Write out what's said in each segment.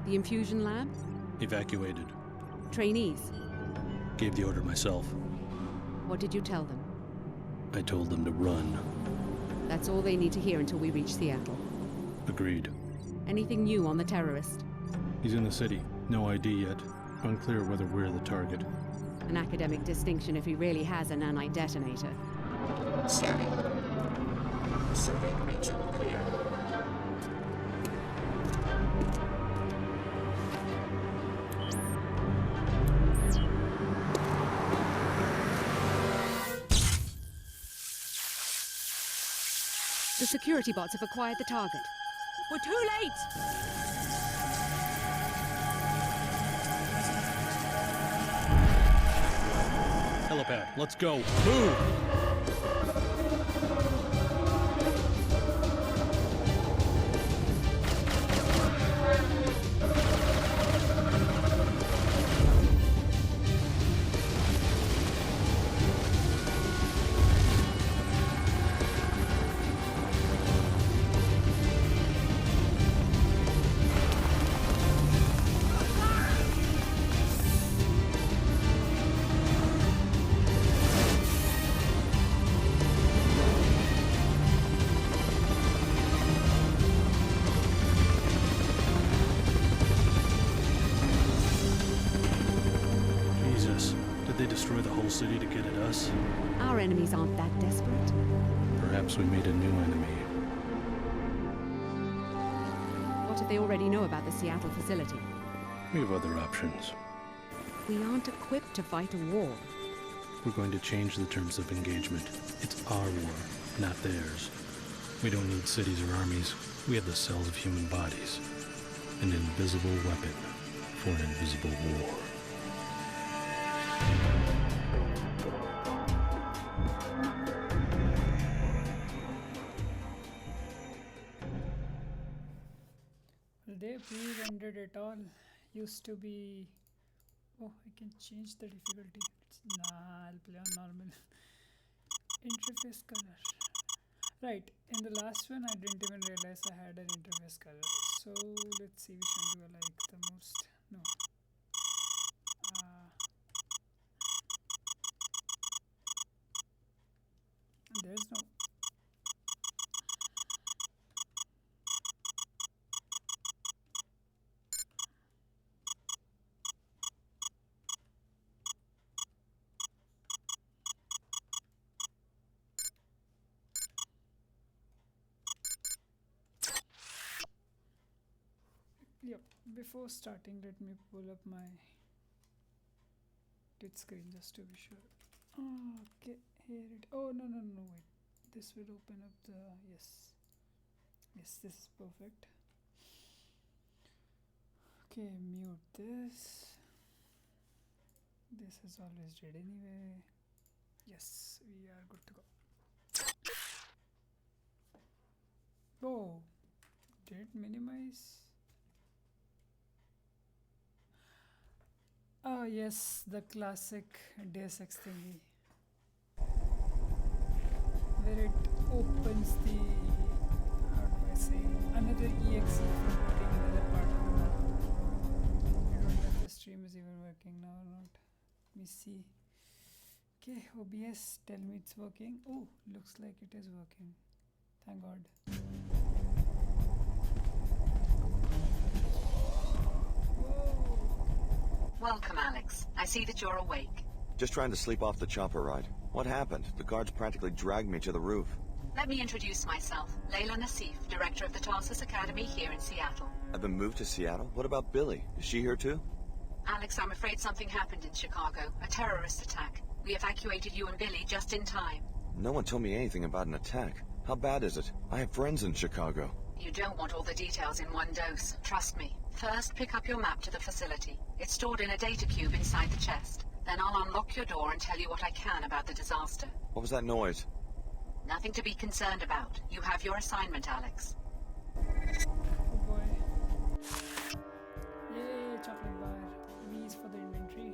The infusion lab? Evacuated. Trainees? Gave the order myself. What did you tell them? I told them to run. That's all they need to hear until we reach Seattle. Agreed. Anything new on the terrorist? He's in the city. No ID yet. Unclear whether we're the target. An academic distinction if he really has a nanite-detonator. Scanning. Survey region clear. The security bots have acquired the target. We're too late! Helipad, let's go. Move! Did they destroy the whole city to get at us? Our enemies aren't that desperate. Perhaps we made a new enemy. What if they already know about the Seattle facility? We have other options. We aren't equipped to fight a war. We're going to change the terms of engagement. It's our war, not theirs. We don't need cities or armies. We have the cells of human bodies. An invisible weapon for an invisible war. They pre-rendered it all. Used to be... Oh, I can change the difficulty. Nah, I'll play on normal. Interface color. Right, in the last one I didn't even realize I had an interface color. So let's see which one do I like the most. No. There's no... Yep, before starting let me pull up my Twitch screen just to be sure. Okay, here it... Oh, no, wait. This will open up the... Yes, this is perfect. Okay, mute this. This is always dead anyway. Yes, we are good to go. Oh, did minimize? Oh yes, the classic Deus Ex thingy, where it opens the, how do I say, another exe from putting another part of the map. I don't know if the stream is even working now or not. Let me see. Okay, OBS, tell me it's working. Oh, looks like it is working. Thank God. Welcome, Alex. I see that you're awake. Just trying to sleep off the chopper ride. What happened? The guards practically dragged me to the roof. Let me introduce myself. Layla Nassif, director of the Tarsus Academy here in Seattle. I've been moved to Seattle? What about Billy? Is she here too? Alex, I'm afraid something happened in Chicago. A terrorist attack. We evacuated you and Billy just in time. No one told me anything about an attack. How bad is it? I have friends in Chicago. You don't want all the details in one dose. Trust me. First, pick up your map to the facility. It's stored in a data cube inside the chest. Then I'll unlock your door and tell you what I can about the disaster. What was that noise? Nothing to be concerned about. You have your assignment, Alex. Oh boy. Yay, chocolate bar. V is for the inventory.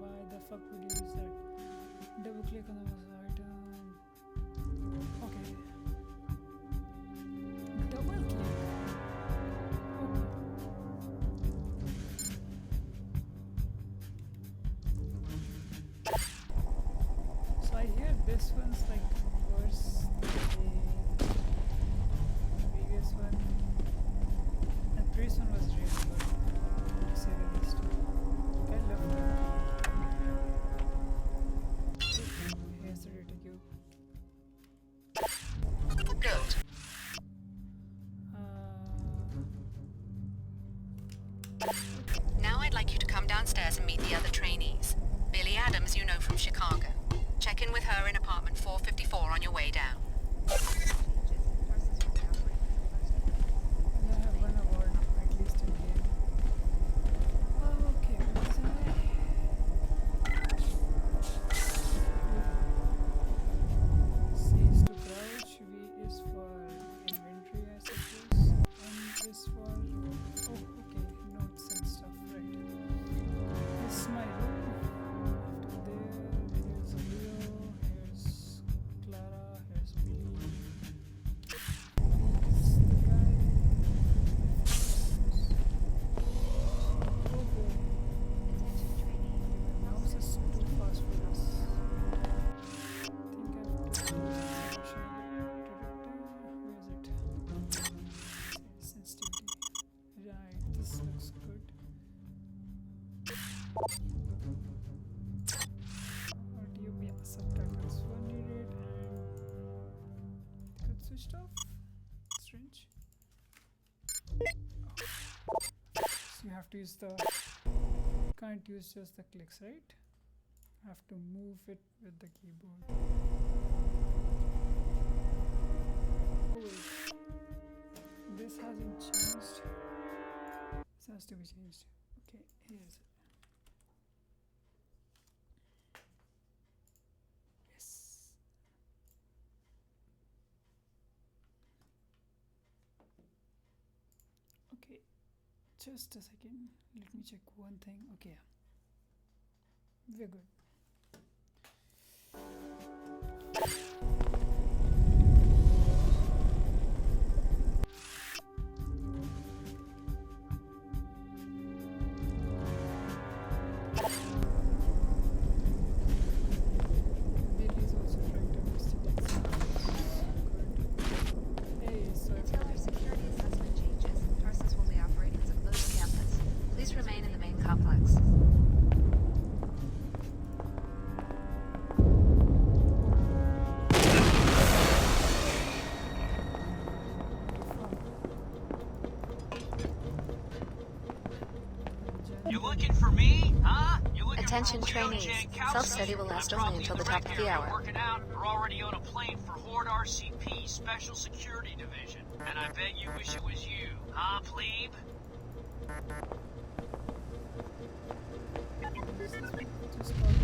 Why the fuck would you use that? Double click on the item. Okay. Double click. Okay. So I hear this one's like worse than the previous one. And the previous one was really good, to say the least. I love that. Here's the data cube. Good. Now I'd like you to come downstairs and meet the other trainees. Billy Adams, you know from Chicago. Check in with her in apartment 454 on your way down. Yeah, I have one award, at least in game. Okay, where was I? C is to crouch, V is for inventory, I suppose. M is for... Oh, okay, notes and stuff, right. This is my room. After there, here's Leo, here's Clara, here's Billy. He's the guy. Oh boy. My mouse is too fast for this. I think I have to do selection. Where is it? Sensitivity. Right, this looks good. Audio, yeah, subtitles were needed and got switched off. Strange. Oh. So you have to use the, can't use just the clicks, right? Have to move it with the keyboard. Oh wait, this hasn't changed. This has to be changed. Okay, here's it. Yes. Okay, just a second. Let me check one thing. Okay, we're good. Billy's also trying to investigate some. Good. Hey, so Until our security assessment changes, Tarsus will be operating as a closed campus. Please remain in the main complex. You looking for me, huh? You looking Attention for Julio trainees. Jankowski? Self-study will last I'm only probably until the the top right of the area hour. Working out. We're already on a plane for Horde RCP Special Security Division, and I bet you wish it was you, huh, plebe? just call it.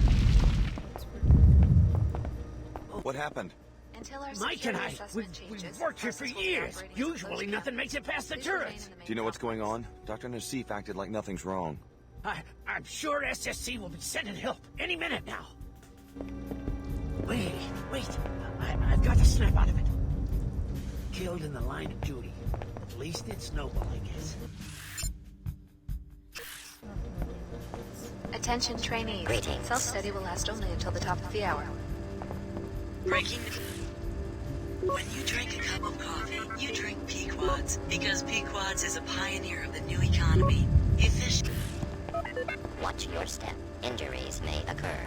That's pretty good. What happened? Until our Mike security and I, assessment changes, we've worked here for Tarsus will be years. operating as a Usually closed nothing campus. makes it past the Please remain turrets. in the main Do you know what's going complex. on? Dr. Nassif acted like nothing's wrong. I'm sure SSC will be sending help any minute now. Wait. I've got the snap out of it. Killed in the line of duty. At least it's noble, I guess. Attention trainees. Greetings. Self-study will last only until the top of the hour. Breaking. When you drink a cup of coffee, you drink Pequods, because Pequods is a pioneer of the new economy. Efficient. Watch your step. Injuries may occur.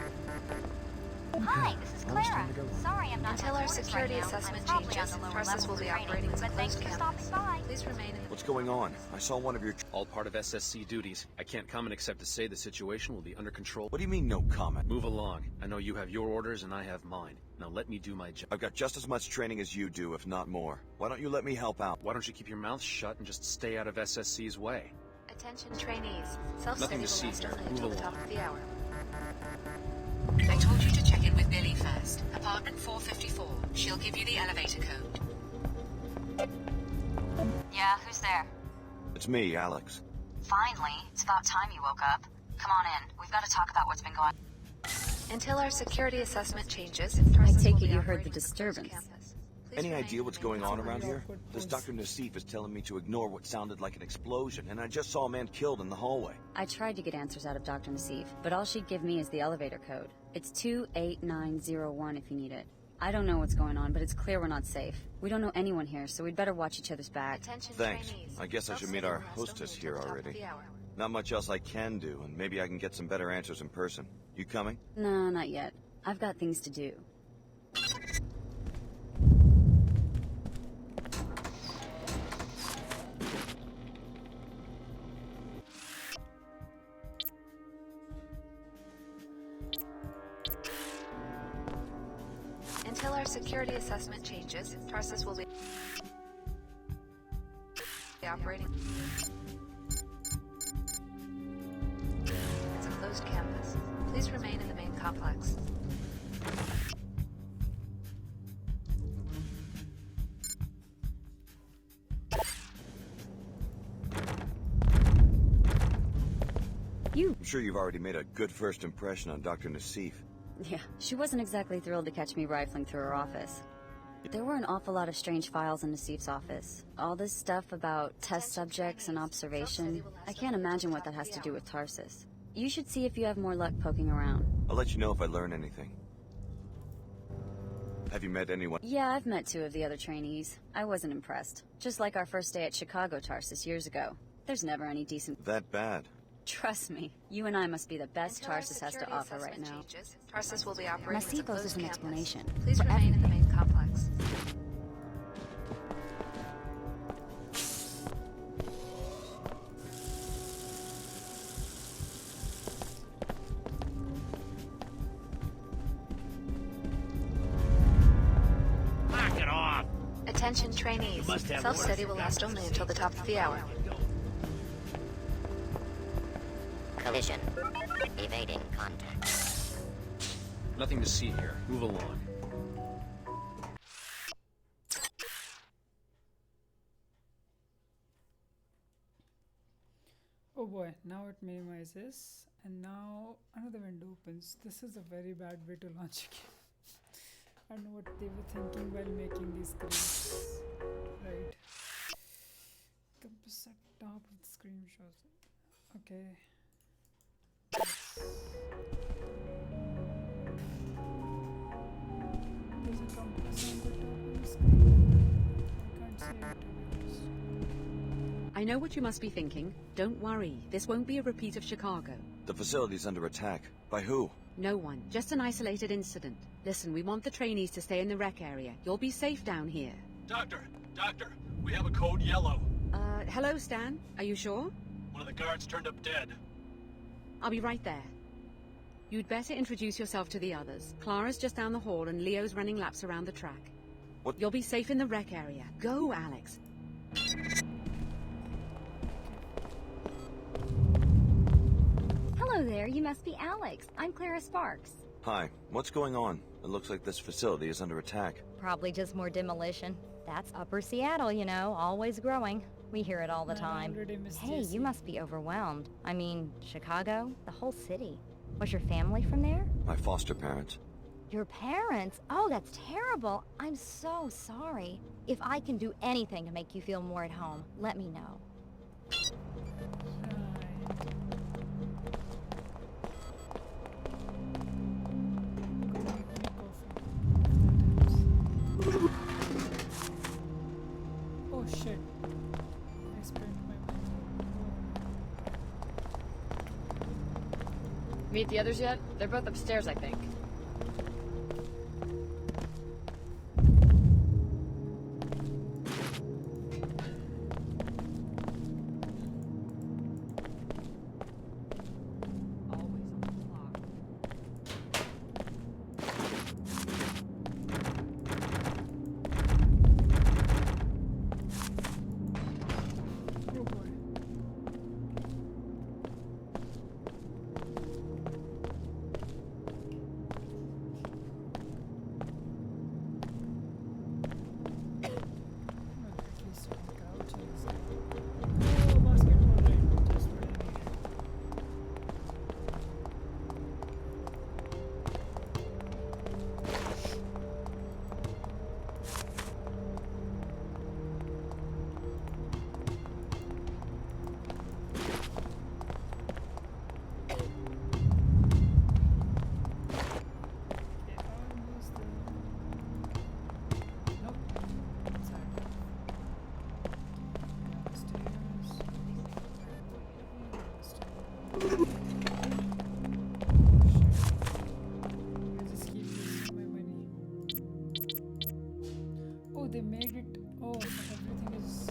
Hi, this is Clara. Sorry I'm not Until our security assessment changes, Tarsus will be operating as a closed campus. Please remain in the... What's going on? I saw one of your... All part of SSC duties. I can't comment except to say the situation will be under control. What do you mean, no comment? Move along. I know you have your orders and I have mine. Now let me do my job. I've got just as much training as you do, if not more. Why don't you let me help out? Why don't you keep your mouth shut and just stay out of SSC's way? Attention trainees. Self-study will Nothing to see last here. only Move until the along. top of the hour. I told you to check in with Billy first. Apartment 454. She'll give you the elevator code. Yeah, who's there? It's me, Alex. Finally, it's about time you woke up. Come on in. We've got to talk about what's been going on. Until our security assessment changes, I Tarsus take will it be you heard operating the as a closed disturbance. campus. Please Any remain idea in what's the main going on campus. around here? This Dr. Nassif is telling me to ignore what sounded like an explosion, and I just saw a man killed in the hallway. I tried to get answers out of Dr. Nassif, but all she'd give me is the elevator code. It's 28901 if you need it. I don't know what's going on, but it's clear we're not safe. We don't know anyone here, so we'd better watch each other's back. Attention Thanks. trainees. I guess I should meet Self-study our will last hostess only here until the top of already. the hour. Not much else I can do, and maybe I can get some better answers in person. You coming? No, not yet. I've got things to do. Until our security assessment changes, Tarsus will be operating. It's a closed campus. Please remain in the main complex. I'm sure you've already made a good first impression on Dr. Nassif. Yeah, she wasn't exactly thrilled to catch me rifling through her office. There were an awful lot of strange files in Nassif's office. All this stuff about test subjects and observation. I can't imagine what that has to do with Tarsus. You should see if you have more luck poking around. I'll let you know if I learn anything. Have you met anyone? Yeah, I've met 2 of the other trainees. I wasn't impressed. Just like our first day at Chicago Tarsus years ago. There's never any decent... That bad? Trust me, you and I must be the best Until our Tarsus has to security offer right assessment now. changes, Tarsus will be operating as a Nassif owes closed us an campus. explanation. Please For remain in the main complex. Knock it off! Attention trainees. must have Self-study work. will last only until the top of the hour. Collision. Evading contact. Nothing to see here. Move along. Oh boy, now it minimizes, and now another window opens. This is a very bad way to launch a game. I don't know what they were thinking while making these screens. Right. Compass at top of the screen shows it. Okay. There's a compass on the top of the screen. I can't see it. I know what you must be thinking. Don't worry, this won't be a repeat of Chicago. The facility's under attack. By who? No one, just an isolated incident. Listen, we want the trainees to stay in the rec area. You'll be safe down here. Doctor, we have a code yellow. Hello, Stan. Are you sure? One of the guards turned up dead. I'll be right there. You'd better introduce yourself to the others. Clara's just down the hall and Leo's running laps around the track. What? You'll be safe in the rec area. Go, Alex. Hello there, you must be Alex. I'm Clara Sparks. Hi, what's going on? It looks like this facility is under attack. Probably just more demolition. That's Upper Seattle, you know, always growing. We hear it all the time. Hey, you must be overwhelmed. I mean, Chicago, the whole city. Was your family from there? My foster parents. Your parents? Oh, that's terrible. I'm so sorry. If I can do anything to make you feel more at home, let me know. Oh shit. I spent my Meet the others yet? They're both upstairs, I think. they made it. Oh, but everything is.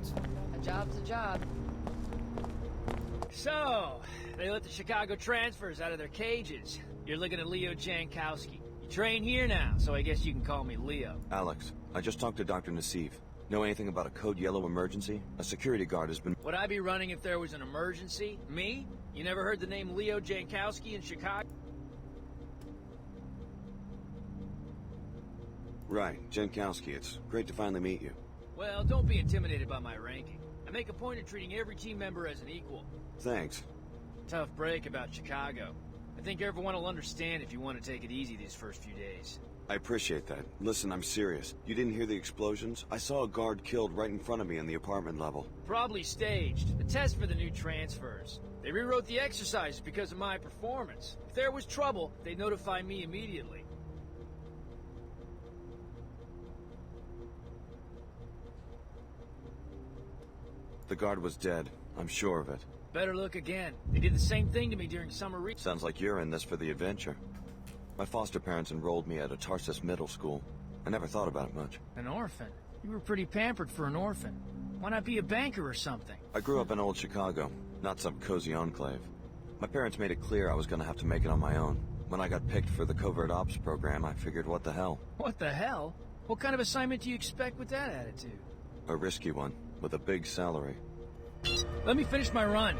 That's a job's a job. So, they let the Chicago transfers out of their cages. You're looking at Leo Jankowski. You train here now, so I guess you can call me Leo. Alex, I just talked to Dr. Nassif. Know anything about a Code Yellow emergency? A security guard has been... Would I be running if there was an emergency? Me? You never heard the name Leo Jankowski in Chicago? Right, Jankowski. It's great to finally meet you. Well, don't be intimidated by my ranking. I make a point of treating every team member as an equal. Thanks. Tough break about Chicago. I think everyone will understand if you want to take it easy these first few days. I appreciate that. Listen, I'm serious. You didn't hear the explosions? I saw a guard killed right in front of me in the apartment level. Probably staged. A test for the new transfers. They rewrote the exercises because of my performance. If there was trouble, they'd notify me immediately. The guard was dead. I'm sure of it. Better look again. They did the same thing to me during summer Sounds like you're in this for the adventure. My foster parents enrolled me at a Tarsus middle school. I never thought about it much. An orphan? You were pretty pampered for an orphan. Why not be a banker or something? I grew up in old Chicago, not some cozy enclave. My parents made it clear I was gonna have to make it on my own. When I got picked for the covert ops program, I figured what the hell. What the hell? What kind of assignment do you expect with that attitude? A risky one, with a big salary. Let me finish my run.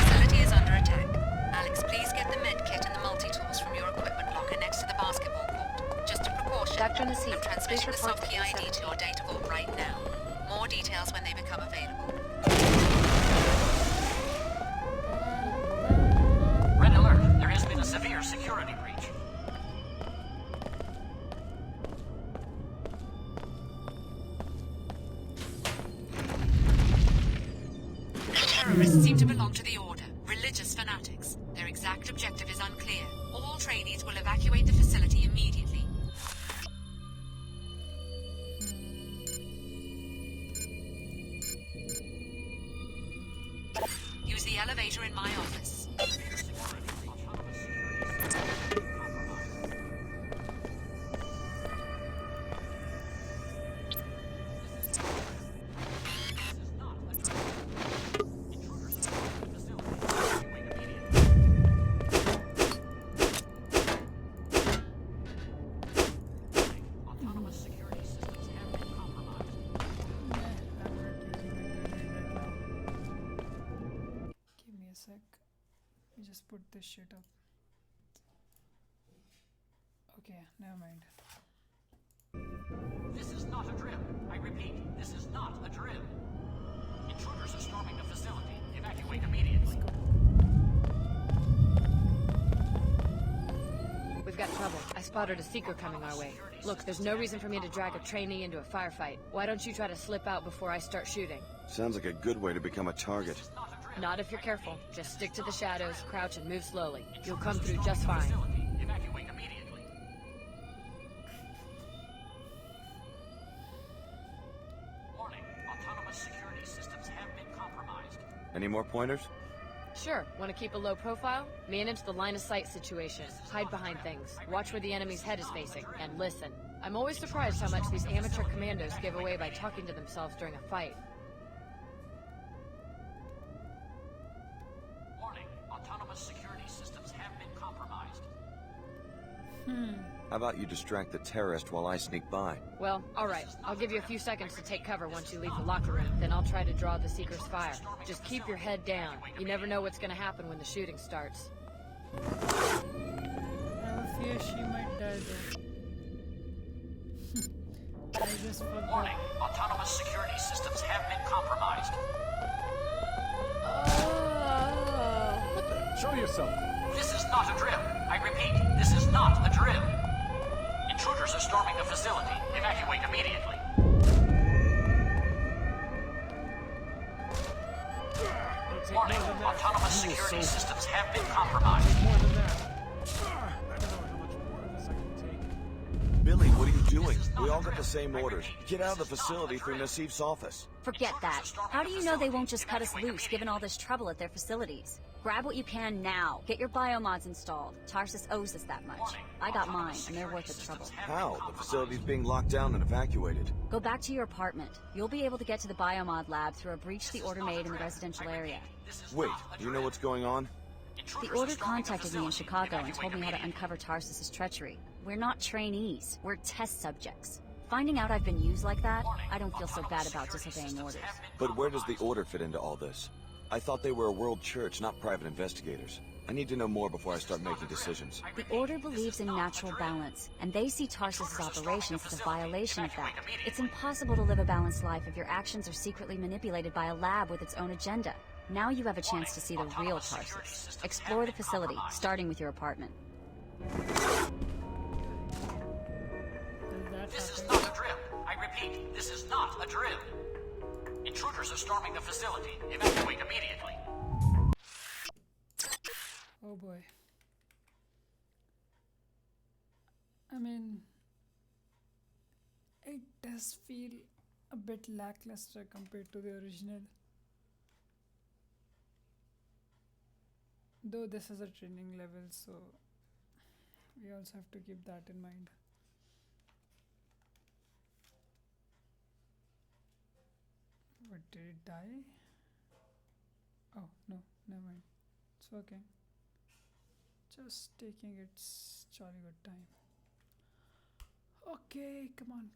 Facility is under attack. Alex, please get the med kit and the multi-tools from your equipment locker next to the basketball court. Just a precaution. Dr. Nassif, I'm transmitting the soft key ID to your data vault right now. More details when they become available. Red alert. There has been a severe security breach. Terrorists seem to belong to the Order, religious fanatics. Their exact objective is unclear. All trainees will evacuate the facility immediately. Use the elevator in my office. Just put this shit up. Okay, never mind. This is not a drill. I repeat, this is not a drill. Intruders are storming the facility. Evacuate immediately. We've got trouble. I spotted a seeker coming our way. Look, there's no reason for me to drag a trainee into a firefight. Why don't you try to slip out before I start shooting? Sounds like a good way to become a target. Not if you're careful. Just stick to the shadows, crouch, and move slowly. You'll come through just fine. Evacuate immediately. Warning, autonomous security systems have been compromised. Any more pointers? Sure. Want to keep a low profile? Manage the line of sight situation. Hide behind things. Watch where the enemy's head is facing. And listen. I'm always surprised how much these amateur commandos give away by talking to themselves during a fight. Security systems have been compromised. How about you distract the terrorist while I sneak by? Well, alright. I'll give you a few seconds to take cover once you leave the locker room. Then I'll try to draw the Seeker's fire. Just keep your head down. You never know what's gonna happen when the shooting starts. I have a fear she might die though. I just forgot. Warning, autonomous security systems have been compromised. Show yourself. This is not a drill. I repeat, this is not a drill. Intruders are storming the facility. Evacuate immediately. Warning, autonomous security systems have been compromised. More than that. I don't know how much more of this I can take. Billy, what are you doing? We all got the same orders. Get out of the facility through Nassif's office. Forget that. How do you know they won't just cut us loose, given all this trouble at their facilities? Grab what you can now. Get your biomods installed. Tarsus owes us that much. I got mine, and they're worth the trouble. How? The facility's being locked down and evacuated. Go back to your apartment. You'll be able to get to the biomod lab through a breach the Order made in the residential area. Wait, do you know what's going on? The Order contacted me in Chicago and told me how to uncover Tarsus's treachery. We're not trainees. We're test subjects. Finding out I've been used like that, I don't feel so bad about disobeying orders. But where does the Order fit into all this? I thought they were a world church, not private investigators. I need to know more before I start making decisions. The Order believes in natural balance, and they see Tarsus's operations as a violation of that. It's impossible to live a balanced life if your actions are secretly manipulated by a lab with its own agenda. Now you have a chance to see the real Tarsus. Explore the facility, starting with your apartment. This is not a drill. I repeat, this is not a drill. Intruders are storming the facility. Evacuate immediately. Oh boy. I mean, it does feel a bit lackluster compared to the original. Though this is a training level, so we also have to keep that in mind. What, did it die? Oh, no, never mind. It's working. Just taking its jolly good time. Okay, come on.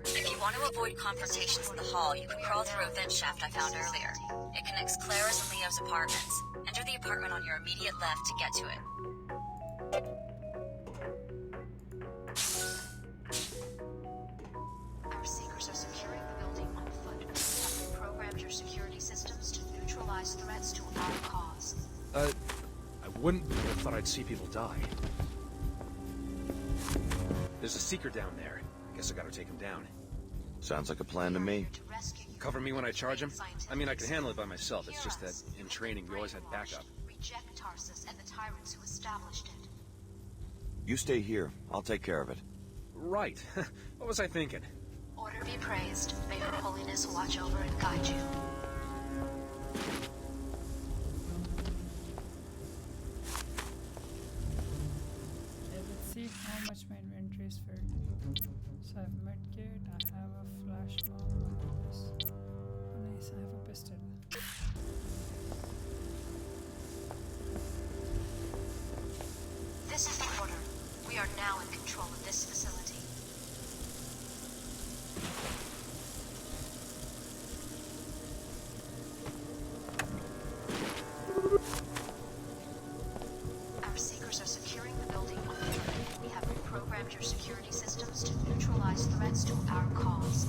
If you want to avoid confrontations in the hall, you can crawl through a vent shaft I found earlier. It connects Clara's and Leo's apartments. Enter the apartment on your immediate left to get to it. Our Seekers are securing the building on foot. We have reprogrammed your security systems to neutralize threats to our cause. I wouldn't have thought I'd see people die. There's a Seeker down there. Guess I gotta take him down. Sounds like a plan to me. Cover me when I charge him? I mean, I can handle it by myself. It's just that in training, we always had backup. Reject Tarsus and the tyrants who established it. You stay here. I'll take care of it. Right. What was I thinking? Order be praised. May Her Holiness watch over and guide you. Let's see how much my inventory is filled. So I have medkit, I have a flash bomb, what is this? Oh nice, I have a pistol. This is the order. We are now in control of this facility. Our Seekers are securing the building on foot. We have reprogrammed your security systems to neutralize threats to our cause.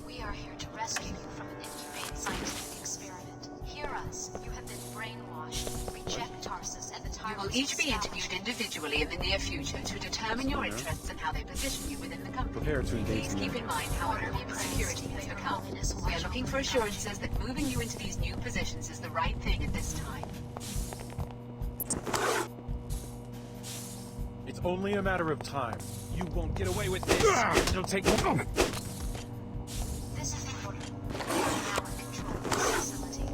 We are here to rescue you from an inhumane scientific experiment. Hear us. You have been brainwashed. Reject Tarsus and the You tyrants. will each be interviewed individually in the near future to determine your interests and how they position you within the company. Prepare to engage Please keep in mind how unbelievable security has become. We are looking for assurances that moving you into these new positions is the right thing at this time. It's only a matter of time. You won't get away with this. It'll take... This is the order. We are now in control of this facility.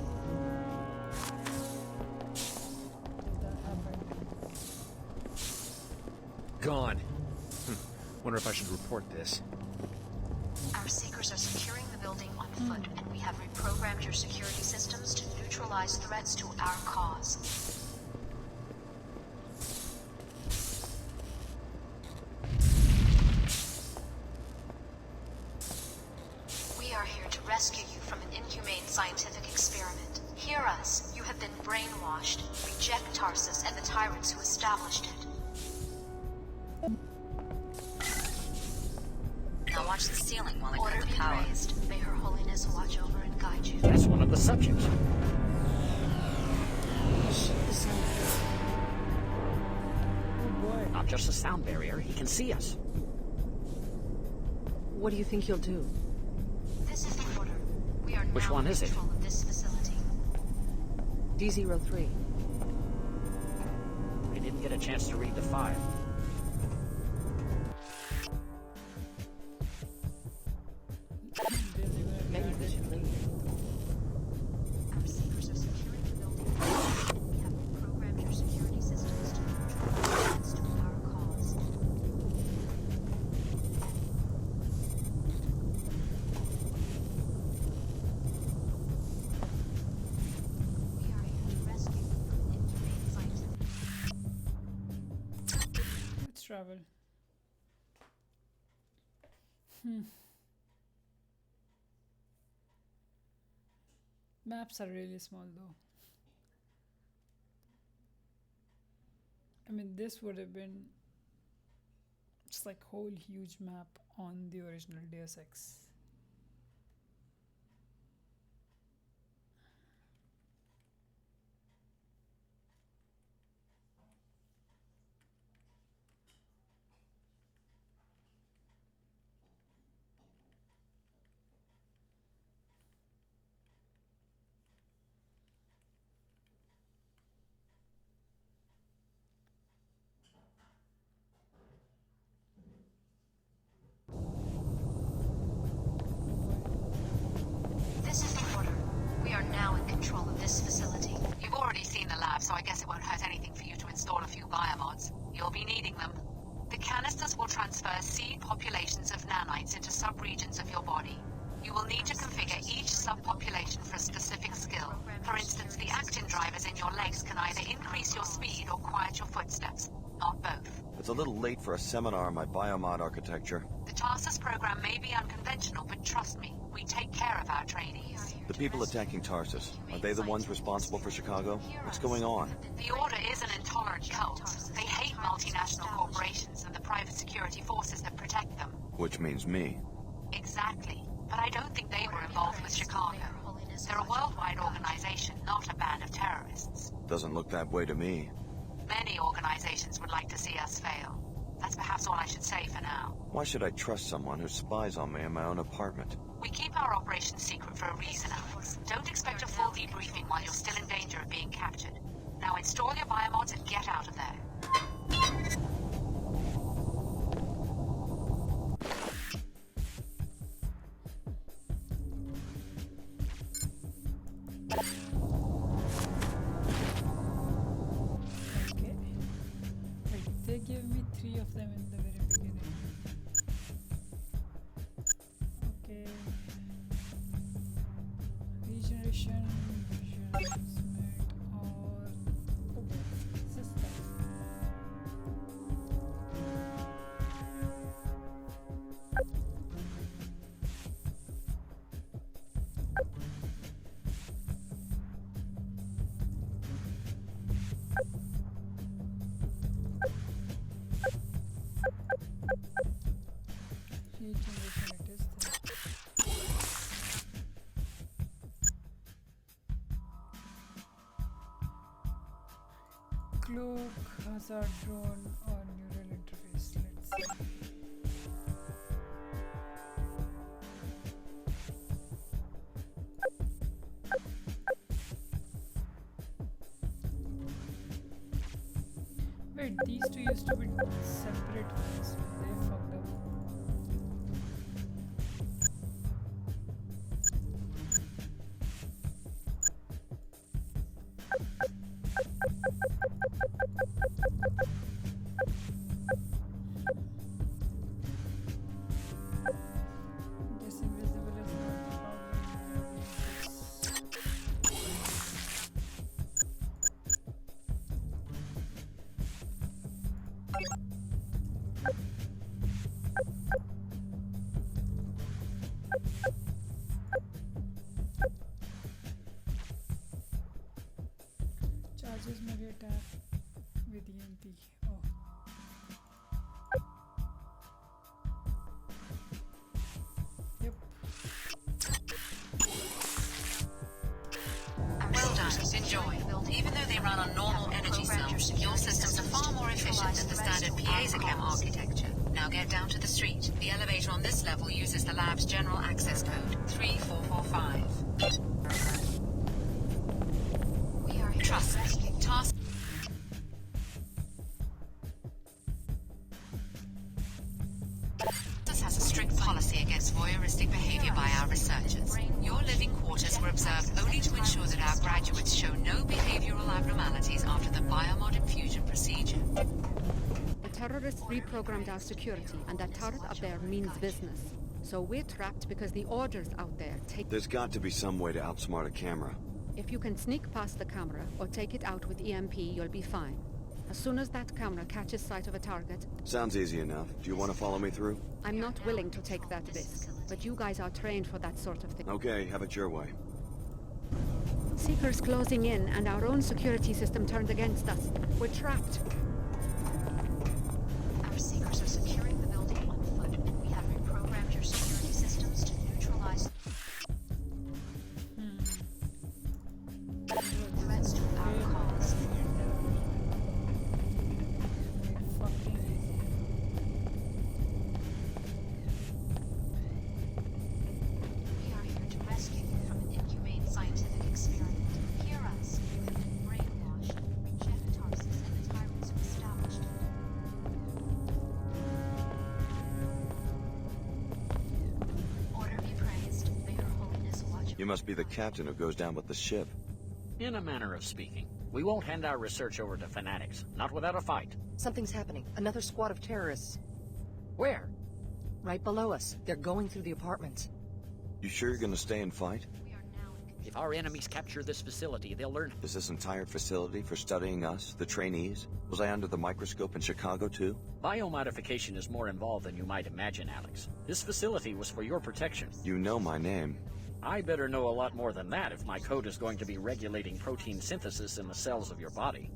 Gone. Wonder if I should report this. Our Seekers are securing the building on foot, and we have reprogrammed your security systems to neutralize threats to our cause. We are here to rescue you from an inhumane scientific experiment. Hear us. You have been brainwashed. Reject Tarsus and the tyrants who established it. Now watch the ceiling while I Order cut the be power. praised. May Her Holiness watch over and guide you. That's one of the subjects. Not just a sound barrier, he can see us. What do you think he'll do? This is the order. We are Which now one in is it? control of this facility. D03. didn't get a chance to read the file. Maybe we should leave. Our secrets are securing the building. We have programmed your security systems to control access to our cause. We are here to rescue you from inhumane scientific. Let's travel. Maps are really small though. I mean, this would have been just like whole huge map on the original Deus Ex. This is the order. We are now in control of this facility. You've already seen the lab, so I guess it won't hurt anything for you to install a few biomods. You'll be needing them. The canisters will transfer seed populations of nanites into subregions of your body. You will need to configure each subpopulation for a specific skill. For instance, the actin drivers in your legs can either increase your speed or quiet your footsteps. Not both. It's a little late for a seminar on my biomod architecture. The Tarsus program may be unconventional, but trust me, we take care of our trainees. The people attacking Tarsus, are they the ones responsible for Chicago? What's going on? The Order is an intolerant cult. They hate multinational corporations and the private security forces that protect them. Which means me. Exactly. But I don't think they were involved with Chicago. They're a worldwide organization, not a band of terrorists. Doesn't look that way to me. Many organizations would like to see us fail. That's perhaps all I should say for now. Why should I trust someone who spies on me in my own apartment? We keep our operation secret for a reason, Alex. Don't expect a full debriefing while you're still in danger of being captured. Now install your biomods and get out of there. Okay. Wait, they gave me 3 of them in the very beginning. Okay. Regeneration, visualization, or system. Regeneration it is there. Cloak, hazard drone, or neural interface. Let's see. Wait, these two used to be separate ones. They fucked up. Guess invisible is not the problem. Charges may attack with EMP. Oh. Yep. Well done. Enjoy. Even though they run on normal energy cells, your systems are far more efficient than the standard Piezochem architecture. Now get down to the street. The elevator on this level uses the lab's general access code, 3445. We are here Trust to rescue me. Task. This has a strict policy against voyeuristic behavior by our researchers. Your living quarters were observed only to ensure that our graduates show no behavioral abnormalities after the biomod infusion procedure. The terrorists reprogrammed our security, and that turret up there means business. So we're trapped because the orders out there take... There's got to be some way to outsmart a camera. If you can sneak past the camera or take it out with EMP, you'll be fine. As soon as that camera catches sight of a target... Sounds easy enough. Do you want to follow me through? I'm not willing to take that risk, but you guys are trained for that sort of thing. Okay, have it your way. Seekers closing in, and our own security system turned against us. We're trapped. Our Seekers are securing the building on foot. We have reprogrammed your security systems to neutralize threats to our cause. We are here to rescue you from an inhumane scientific experiment. Hear us. You have been brainwashed. Reject Tarsus and the tyrants who established it. Order be praised. May your holiness watch. You must be the captain who goes down with the ship. In a manner of speaking. We won't hand our research over to fanatics, not without a fight. Something's happening. Another squad of terrorists. Where? Right below us. They're going through the apartments. You sure you're gonna stay and fight? If our enemies capture this facility, they'll learn... Is this entire facility for studying us, the trainees? Was I under the microscope in Chicago, too? Biomodification is more involved than you might imagine, Alex. This facility was for your protection. You know my name. I better know a lot more than that if my code is going to be regulating protein synthesis in the cells of your body.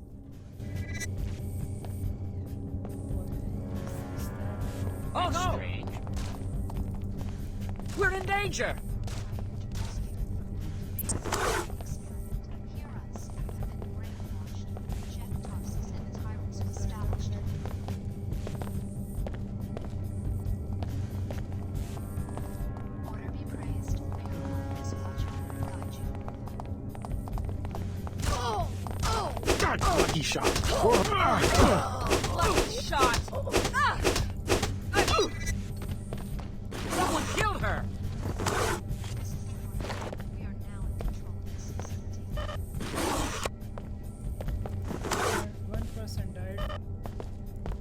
Oh no! Strange. We're in danger! Hear us. You have been brainwashed. Reject Tarsus and the tyrants who established it. Order be praised. May your holiness watch over and guide you. God, lucky shot. Lucky shot! Someone killed her! We are now in control of this facility. One person died.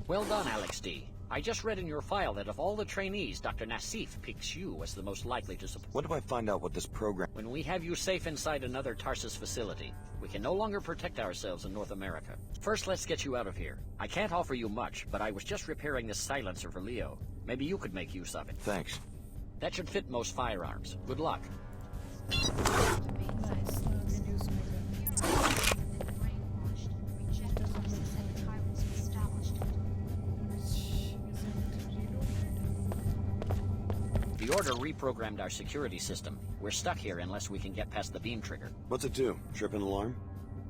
Well done, Alex D. I just read in your file that of all the trainees, Dr. Nassif picks you as the most likely to support. When do I find out what this program... When we have you safe inside another Tarsus facility, we can no longer protect ourselves in North America. First, let's get you out of here. I can't offer you much, but I was just repairing this silencer for Leo. Maybe you could make use of it. Thanks. That should fit most firearms. Good luck. Nice. Can use my gun. Reject Tarsus and the tyrants who established it. Which isn't reloaded. The Order reprogrammed our security system. We're stuck here unless we can get past the beam trigger. What's it do? Trip an alarm?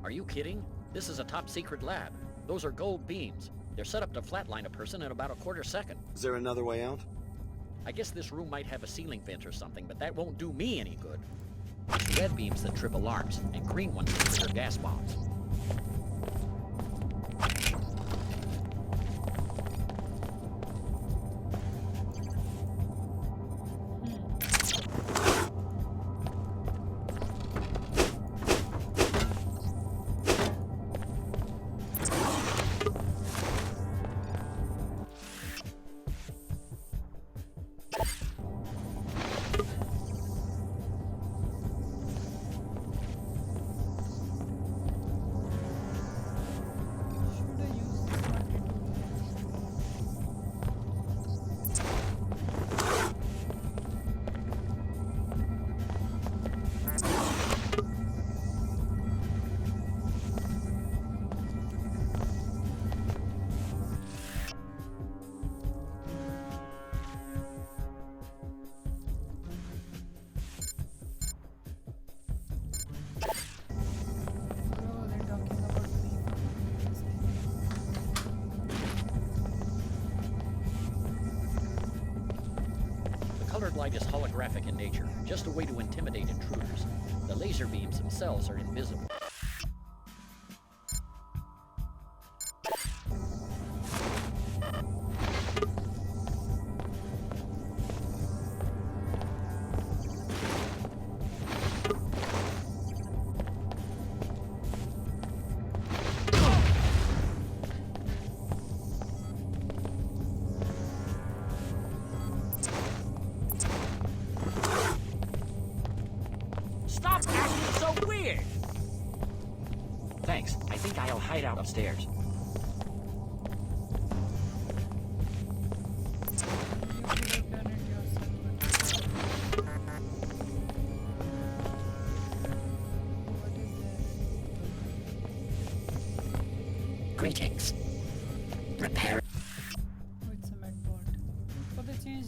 Are you kidding? This is a top-secret lab. Those are gold beams. They're set up to flatline a person in about a quarter second. Is there another way out? I guess this room might have a ceiling vent or something, but that won't do me any good. Red beams that trip alarms, and green ones that trigger gas bombs. Colored light is holographic in nature, just a way to intimidate intruders. The laser beams themselves are invisible. Upstairs. Greetings. Repair. It's a medbot. For the change.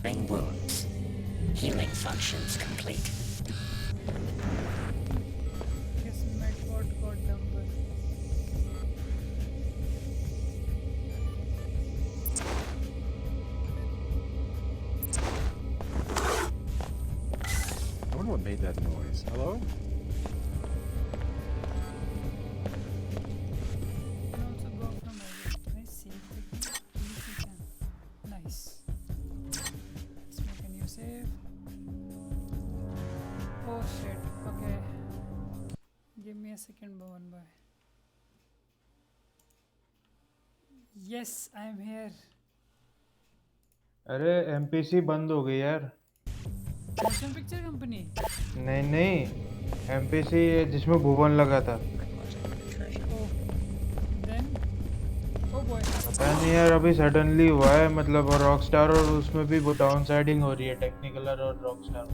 Ring wounds. Healing functions complete. Yes, medbot got number. I wonder what made that noise. Hello? Second Bhavan boy. Yes, I am here. अरे MPC बंद हो गई यार। Motion picture company? नहीं नहीं, MPC जिसमें भुवन लगा था। पता नहीं यार, अभी सडनली हुआ है, मतलब रॉकस्टार और उसमें भी डाउन साइडिंग हो रही है, टेक्निकलर और रॉकस्टार।